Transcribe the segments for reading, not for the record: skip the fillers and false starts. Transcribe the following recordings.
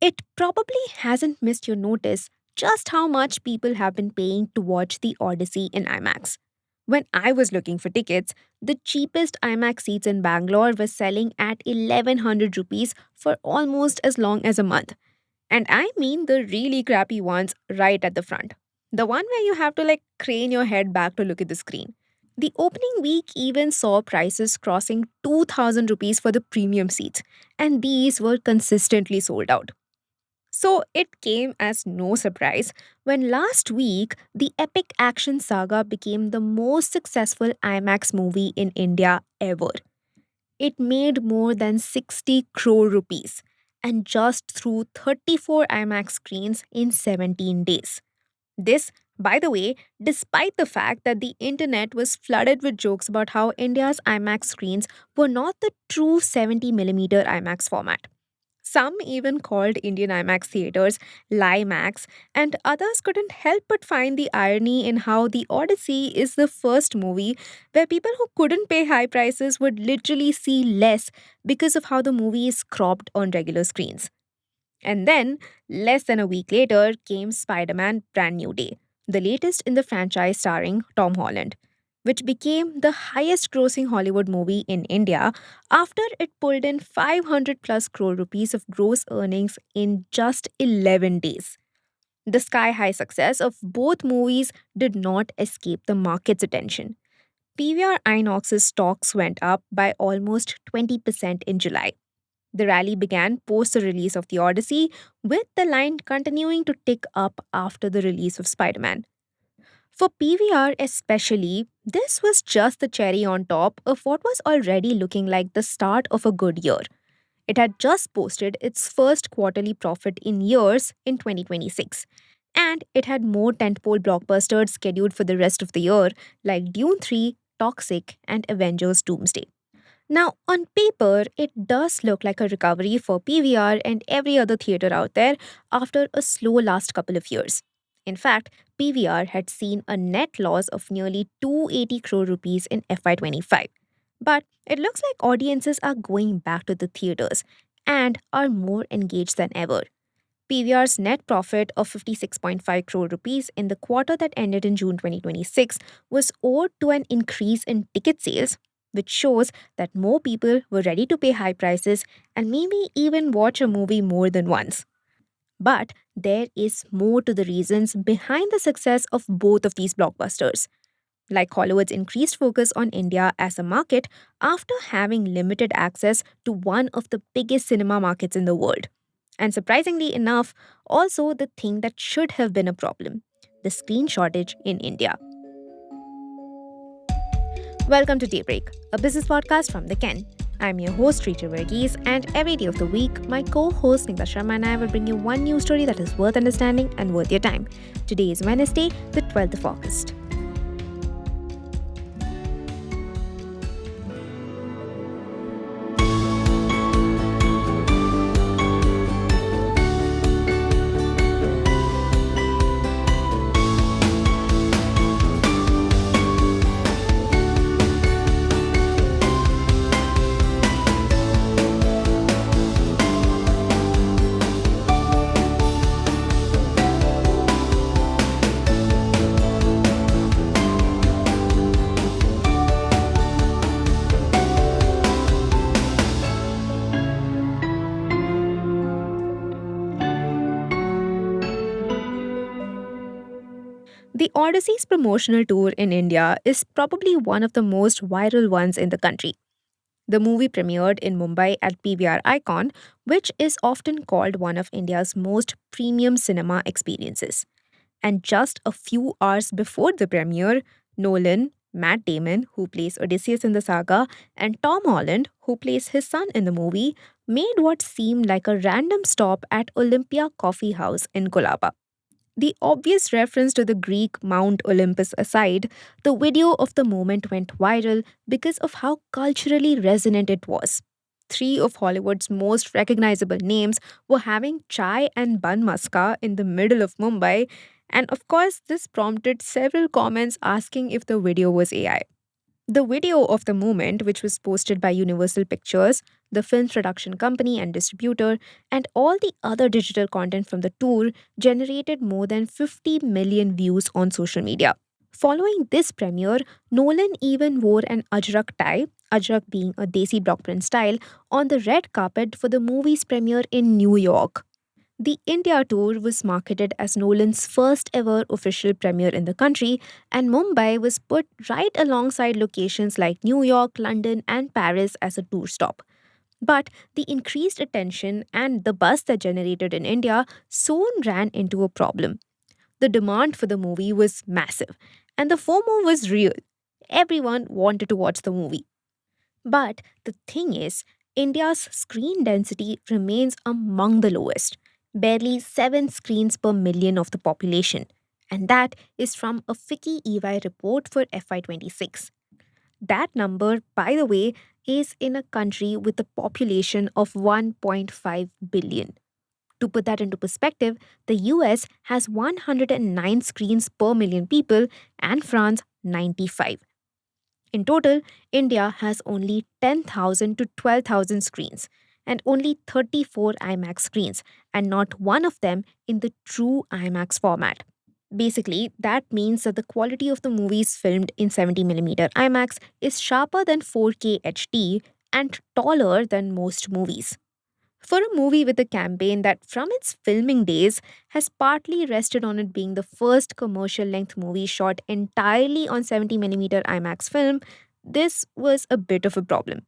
It probably hasn't missed your notice just how much people have been paying to watch the Odyssey in IMAX. When I was looking for tickets, the cheapest IMAX seats in Bangalore were selling at 1100 rupees for almost as long as a month. And I mean the really crappy ones right at the front. The one where you have to crane your head back to look at the screen. The opening week even saw prices crossing 2000 rupees for the premium seats, and these were consistently sold out. So it came as no surprise when last week the epic action saga became the most successful IMAX movie in India ever. It made more than 60 crore rupees and just through 34 IMAX screens in 17 days. This, by the way, despite the fact that the internet was flooded with jokes about how India's IMAX screens were not the true 70mm IMAX format. Some even called Indian IMAX theaters Limax, and others couldn't help but find the irony in how The Odyssey is the first movie where people who couldn't pay high prices would literally see less because of how the movie is cropped on regular screens. And then, less than a week later, came Spider Man Brand New Day, the latest in the franchise starring Tom Holland, which became the highest grossing Hollywood movie in India after it pulled in 500 plus crore rupees of gross earnings in just 11 days. The sky high success of both movies did not escape the market's attention. PVR Inox's stocks went up by almost 20% in July. The rally began post the release of the Odyssey, with the line continuing to tick up after the release of Spider Man. For PVR especially, this was just the cherry on top of what was already looking like the start of a good year. It had just posted its first quarterly profit in years in 2026, and it had more tentpole blockbusters scheduled for the rest of the year, like Dune 3, Toxic, and Avengers Doomsday. Now, on paper, it does look like a recovery for PVR and every other theatre out there after a slow last couple of years. In fact, PVR had seen a net loss of nearly 280 crore rupees in FY25. But it looks like audiences are going back to the theatres and are more engaged than ever. PVR's net profit of 56.5 crore rupees in the quarter that ended in June 2026 was owed to an increase in ticket sales, which shows that more people were ready to pay high prices and maybe even watch a movie more than once. But there is more to the reasons behind the success of both of these blockbusters, like Hollywood's increased focus on India as a market after having limited access to one of the biggest cinema markets in the world. And surprisingly enough, also the thing that should have been a problem, the screen shortage in India. Welcome to Daybreak, a business podcast from the Ken. I'm your host, Rachel Verghese, and every day of the week, my co host, Nita Sharma, and I will bring you one news story that is worth understanding and worth your time. Today is Wednesday, the 12th of August. The Odyssey's promotional tour in India is probably one of the most viral ones in the country. The movie premiered in Mumbai at PVR Icon, which is often called one of India's most premium cinema experiences. And just a few hours before the premiere, Nolan, Matt Damon, who plays Odysseus in the saga, and Tom Holland, who plays his son in the movie, made what seemed like a random stop at Olympia Coffee House in Colaba. The obvious reference to the Greek Mount Olympus aside, the video of the moment went viral because of how culturally resonant it was. Three of Hollywood's most recognizable names were having chai and bun maska in the middle of Mumbai, and of course, this prompted several comments asking if the video was AI. The video of the moment, which was posted by Universal Pictures, the film production company and distributor, and all the other digital content from the tour, generated more than 50 million views on social media. Following this premiere, Nolan even wore an ajrak tie, ajrak being a desi block print style, on the red carpet for the movie's premiere in New York. The India tour was marketed as Nolan's first ever official premiere in the country, and Mumbai was put right alongside locations like New York, London, and Paris as a tour stop. But the increased attention and the buzz that generated in India soon ran into a problem. The demand for the movie was massive, and the FOMO was real. Everyone wanted to watch the movie. But the thing is, India's screen density remains among the lowest, barely 7 screens per million of the population. And that is from a FICCI EY report for FY26. That number, by the way, is in a country with a population of 1.5 billion. To put that into perspective, the US has 109 screens per million people and France 95. In total, India has only 10,000 to 12,000 screens and only 34 IMAX screens, and not one of them in the true IMAX format. Basically, that means that the quality of the movies filmed in 70mm IMAX is sharper than 4K HD and taller than most movies. For a movie with a campaign that, from its filming days, has partly rested on it being the first commercial length movie shot entirely on 70mm IMAX film, this was a bit of a problem.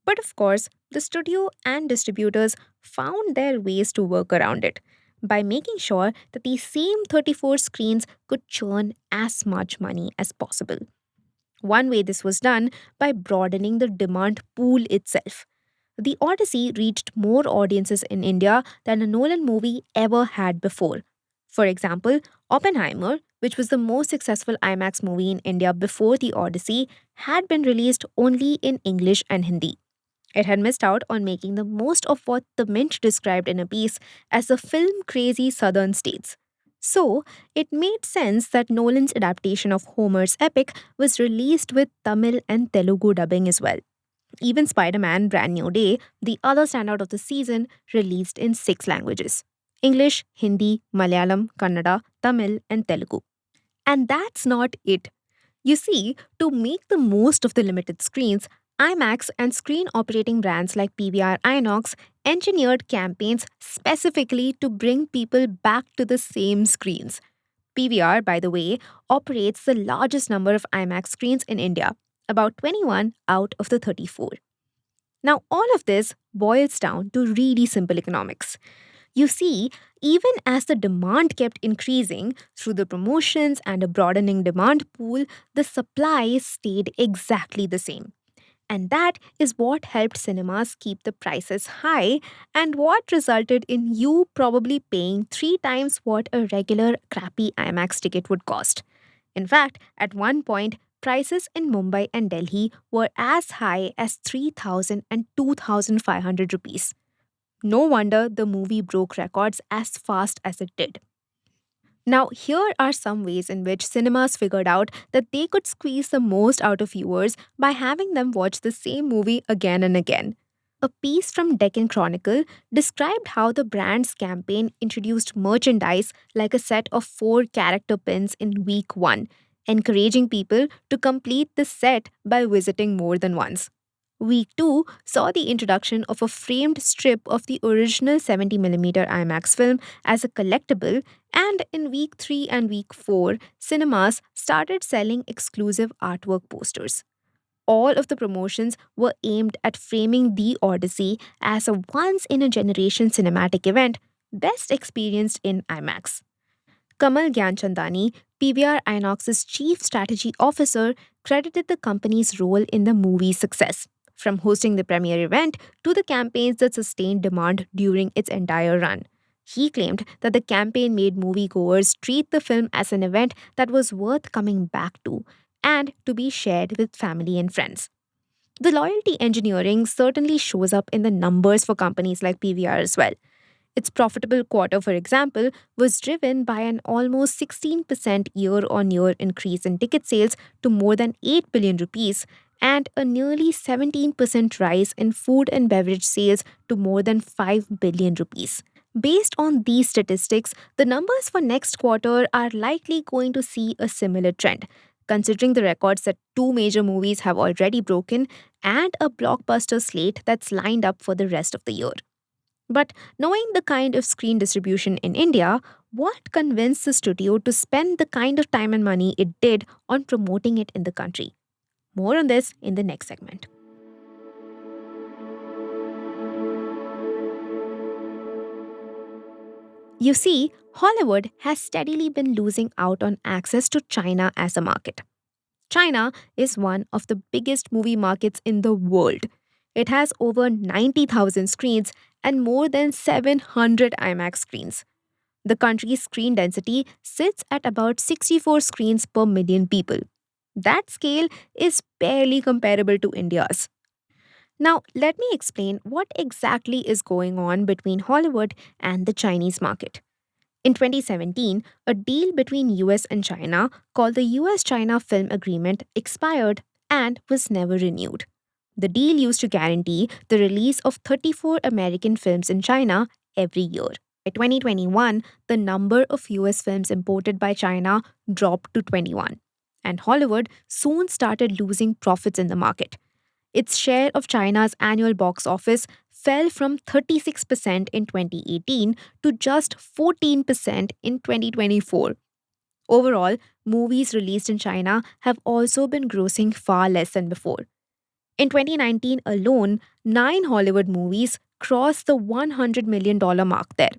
But of course, the studio and distributors found their ways to work around it by making sure that these same 34 screens could churn as much money as possible. One way this was done by broadening the demand pool itself. The Odyssey reached more audiences in India than a Nolan movie ever had before. For example, Oppenheimer, which was the most successful IMAX movie in India before The Odyssey, had been released only in English and Hindi. It had missed out on making the most of what the Mint described in a piece as the film crazy southern states. So, it made sense that Nolan's adaptation of Homer's epic was released with Tamil and Telugu dubbing as well. Even Spider Man Brand New Day, the other standout of the season, released in 6 languages: English, Hindi, Malayalam, Kannada, Tamil, and Telugu. And that's not it. You see, to make the most of the limited screens, IMAX and screen operating brands like PVR Inox engineered campaigns specifically to bring people back to the same screens. PVR, by the way, operates the largest number of IMAX screens in India, about 21 out of the 34. Now, all of this boils down to really simple economics. You see, even as the demand kept increasing through the promotions and a broadening demand pool, the supply stayed exactly the same. And that is what helped cinemas keep the prices high and what resulted in you probably paying 3 times what a regular crappy IMAX ticket would cost. In fact, at one point, prices in Mumbai and Delhi were as high as 3,000 and 2,500 rupees. No wonder the movie broke records as fast as it did. Now, here are some ways in which cinemas figured out that they could squeeze the most out of viewers by having them watch the same movie again and again. A piece from Deccan Chronicle described how the brand's campaign introduced merchandise like a set of 4 character pins in week 1, encouraging people to complete the set by visiting more than once. Week 2 saw the introduction of a framed strip of the original 70mm IMAX film as a collectible, and in week 3 and week 4, cinemas started selling exclusive artwork posters. All of the promotions were aimed at framing The Odyssey as a once in a generation cinematic event best experienced in IMAX. Kamal Gyanchandani, PVR Inox's chief strategy officer, credited the company's role in the movie's success, from hosting the premiere event to the campaigns that sustained demand during its entire run. He claimed that the campaign made moviegoers treat the film as an event that was worth coming back to and to be shared with family and friends. The loyalty engineering certainly shows up in the numbers for companies like PVR as well. Its profitable quarter, for example, was driven by an almost 16% year on year increase in ticket sales to more than 8 billion rupees and a nearly 17% rise in food and beverage sales to more than 5 billion rupees. Based on these statistics, the numbers for next quarter are likely going to see a similar trend, considering the records that two major movies have already broken and a blockbuster slate that's lined up for the rest of the year. But knowing the kind of screen distribution in India, what convinced the studio to spend the kind of time and money it did on promoting it in the country? More on this in the next segment. You see, Hollywood has steadily been losing out on access to China as a market. China is one of the biggest movie markets in the world. It has over 90,000 screens and more than 700 IMAX screens. The country's screen density sits at about 64 screens per million people. That scale is barely comparable to India's. Now, let me explain what exactly is going on between Hollywood and the Chinese market. In 2017, a deal between US and China called the US China Film Agreement expired and was never renewed. The deal used to guarantee the release of 34 American films in China every year. By 2021, the number of US films imported by China dropped to 21, and Hollywood soon started losing profits in the market. Its share of China's annual box office fell from 36% in 2018 to just 14% in 2024. Overall, movies released in China have also been grossing far less than before. In 2019 alone, 9 Hollywood movies crossed the $100 million mark there.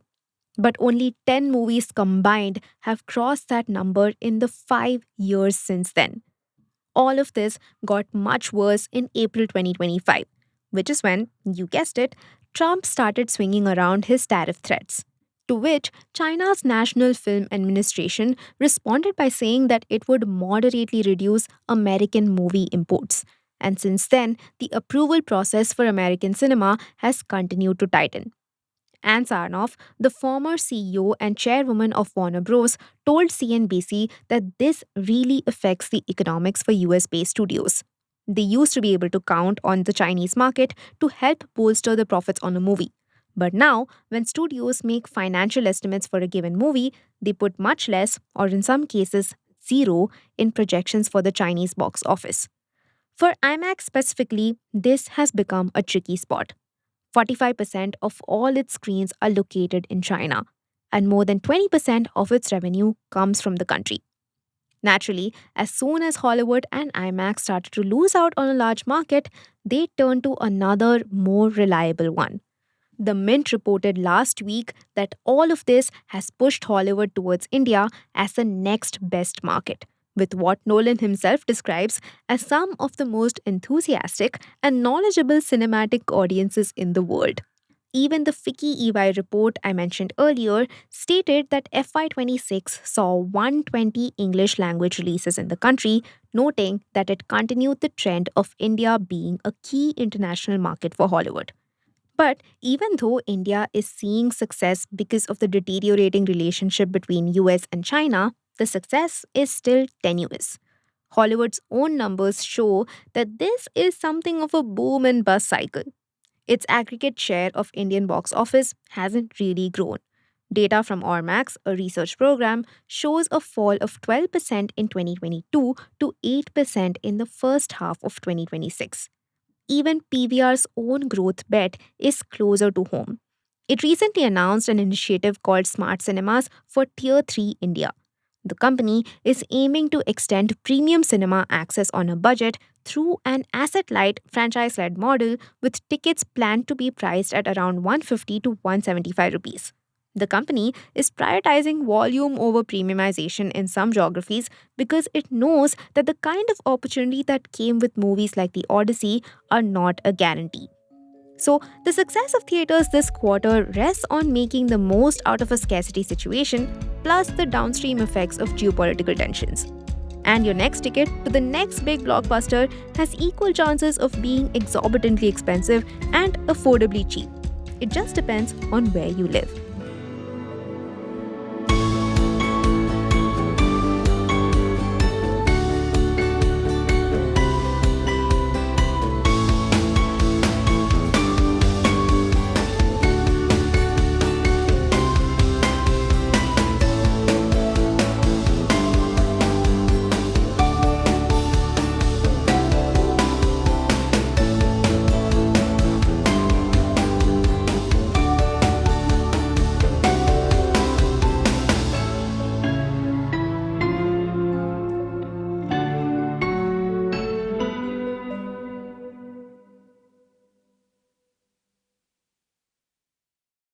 But only 10 movies combined have crossed that number in the 5 years since then. All of this got much worse in April 2025, which is when, you guessed it, Trump started swinging around his tariff threats. To which China's National Film Administration responded by saying that it would moderately reduce American movie imports. And since then, the approval process for American cinema has continued to tighten. Ann Sarnoff, the former CEO and chairwoman of Warner Bros., told CNBC that this really affects the economics for US based studios. They used to be able to count on the Chinese market to help bolster the profits on a movie. But now, when studios make financial estimates for a given movie, they put much less, or in some cases, zero, in projections for the Chinese box office. For IMAX specifically, this has become a tricky spot. 45% of all its screens are located in China, and more than 20% of its revenue comes from the country. Naturally, as soon as Hollywood and IMAX started to lose out on a large market, they turned to another, more reliable one. The Mint reported last week that all of this has pushed Hollywood towards India as the next best market, with what Nolan himself describes as some of the most enthusiastic and knowledgeable cinematic audiences in the world. Even the Fiki EY report I mentioned earlier stated that FY26 saw 120 English language releases in the country, noting that it continued the trend of India being a key international market for Hollywood. But even though India is seeing success because of the deteriorating relationship between US and China, the success is still tenuous. Hollywood's own numbers show that this is something of a boom and bust cycle. Its aggregate share of Indian box office hasn't really grown. Data from Ormax, a research program, shows a fall of 12% in 2022 to 8% in the first half of 2026. Even PVR's own growth bet is closer to home. It recently announced an initiative called Smart Cinemas for Tier 3 India. The company is aiming to extend premium cinema access on a budget through an asset light, franchise led model with tickets planned to be priced at around 150 to 175 rupees. The company is prioritizing volume over premiumization in some geographies because it knows that the kind of opportunity that came with movies like the Odyssey are not a guarantee. So, the success of theaters this quarter rests on making the most out of a scarcity situation, plus the downstream effects of geopolitical tensions. And your next ticket to the next big blockbuster has equal chances of being exorbitantly expensive and affordably cheap. It just depends on where you live.